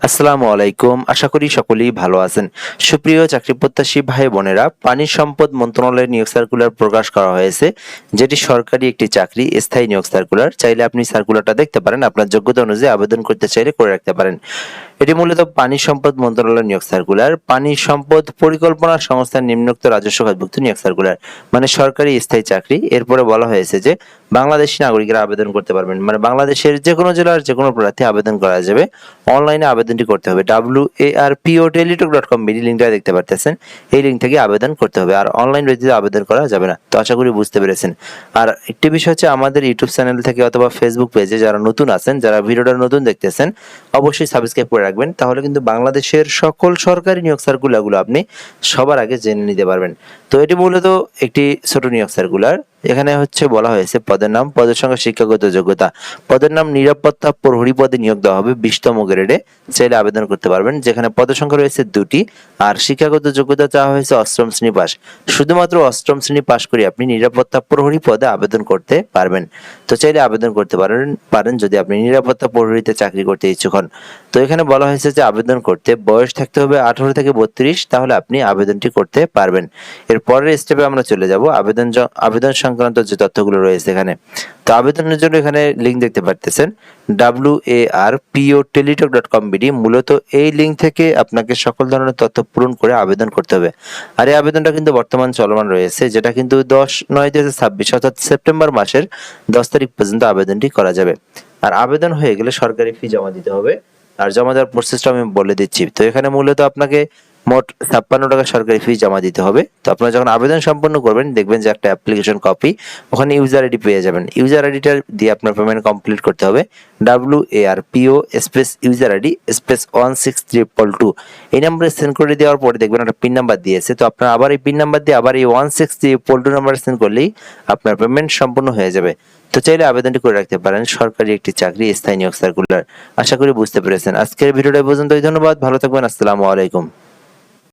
আসসালামু আলাইকুম। আশা করি সকলেই ভালো আছেন। সুপ্রিয় চাকরি প্রত্যাশী ভাই বোনেরা, পানি সম্পদ মন্ত্রণালয়ের নিয়োগ সার্কুলার প্রকাশ করা হয়েছে, যেটি সরকারি একটি চাকরি, স্থায়ী নিয়োগ সার্কুলার। চাইলে আপনি সার্কুলারটা দেখতে পারেন, আপনার যোগ্যতা অনুযায়ী আবেদন করতে চাইলে করে রাখতে পারেন। এটি মূলত পানি সম্পদ মন্ত্রণালয়ের নিয়োগ সার্কুলার। পানি সম্পদ পরিকল্পনা সংস্থার নিম্নোক্ত রাজস্ব খাতভুক্ত নিয়োগ সার্কুলার, মানে সরকারি স্থায়ী চাকরি। এরপরে বলা হয়েছে যে বাংলাদেশী নাগরিকরা আবেদন করতে পারবেন, মানে বাংলাদেশের যে কোনো জেলার যে কোনো প্রার্থী আবেদন করা যাবে। অনলাইনে আবেদনটি করতে হবে। warpo.teletalk.com লিঙ্কটা দেখতে পারতেছেন, এই লিঙ্ক থেকে আবেদন করতে হবে। আর অনলাইন ব্যতীত আবেদন করা যাবে না। তো আশা করি বুঝতে পেরেছেন। আর একটি বিষয় হচ্ছে, আমাদের ইউটিউব চ্যানেল থেকে অথবা ফেসবুক পেজে যারা নতুন আছেন, যারা ভিডিওটা নতুন দেখতেছেন, অবশ্যই সাবস্ক্রাইব করে রাখবেন। তাহলে কিন্তু বাংলাদেশের সকল সরকারি নিয়োগ সার্কুলারগুলো আপনি সবার আগে জেনে নিতে পারবেন। তো এটি মূলত একটি ছোট নিয়োগ সার্কুলার। এখানে হচ্ছে বলা হয়েছে পদের নাম, পদের সংখ্যা, শিক্ষাগত যোগ্যতা। পদের নাম নিরাপত্তা প্রহরী পদে নিয়োগ দেওয়া হবে 20তম গ্রেডে। চাইলে আবেদন করতে পারবেন। যেখানে পদের সংখ্যা রয়েছে 2টি। আর শিক্ষাগত যোগ্যতা চাওয়া হয়েছে 8ম শ্রেণী পাস। শুধুমাত্র 8ম শ্রেণী পাস করে আপনি নিরাপত্তা প্রহরী পদে আবেদন করতে পারবেন। তো চাইলে আবেদন করতে পারেন যদি আপনি নিরাপত্তা প্রহরীতে চাকরি করতে ইচ্ছুক হন। তো এখানে বলা হয়েছে যে আবেদন করতে বয়স থাকতে হবে 18 থেকে 32, তাহলে আপনি আবেদনটি করতে পারবেন। এর পরের স্টেপে আমরা চলে যাব, আবেদন সংক্রান্ত যে তথ্যগুলো রয়েছে এখানে। তো আবেদনের জন্য এখানে লিঙ্ক দেখতে পারতেছেন, warpo.teletalk.com। মূলত এই লিঙ্ক থেকে আপনাকে সকল ধরনের তথ্য পূরণ করে আবেদন করতে হবে। আর এই আবেদনটা কিন্তু বর্তমান চলমান রয়েছে, যেটা কিন্তু 10/9/2026 অর্থাৎ সেপ্টেম্বর মাসের 10 তারিখ পর্যন্ত আবেদনটি করা যাবে। আর আবেদন হয়ে গেলে সরকারি ফি জমা দিতে হবে। আর জমা দেওয়ার প্রসেসটা আমি বলে দিচ্ছি। তো এখানে মূলত আপনাকে মোট 56 টাকা সরকারি ফি জমা দিতে হবে। তো আপনারা যখন আবেদন সম্পন্ন করবেন, দেখবেন যে একটা অ্যাপ্লিকেশন কপি, ওখানে ইউজার আইডি পেয়ে যাবেন। ইউজার আইডিটা দিয়ে আপনার পেমেন্ট কমপ্লিট করতে হবে। warpo space user ID space 16322 এই নাম্বারে সেন্ড করে দেওয়ার পরে দেখবেন একটা পিন নাম্বার দিয়েছে। তো আপনারা আবার এই পিন নাম্বার দিয়ে আবার এই 16322 নাম্বারে সেন্ড করলেই আপনার পেমেন্ট সম্পূর্ণ হয়ে যাবে। তো চাইলে আবেদনটি করে রাখতে পারেন। সরকারি একটি চাকরি, স্থায়ী নিয়োগ সার্কুলার। আশা করি বুঝতে পেরেছেন। আজকের ভিডিওটা এই পর্যন্তই। ধন্যবাদ, ভালো থাকবেন। আসসালামু আলাইকুম।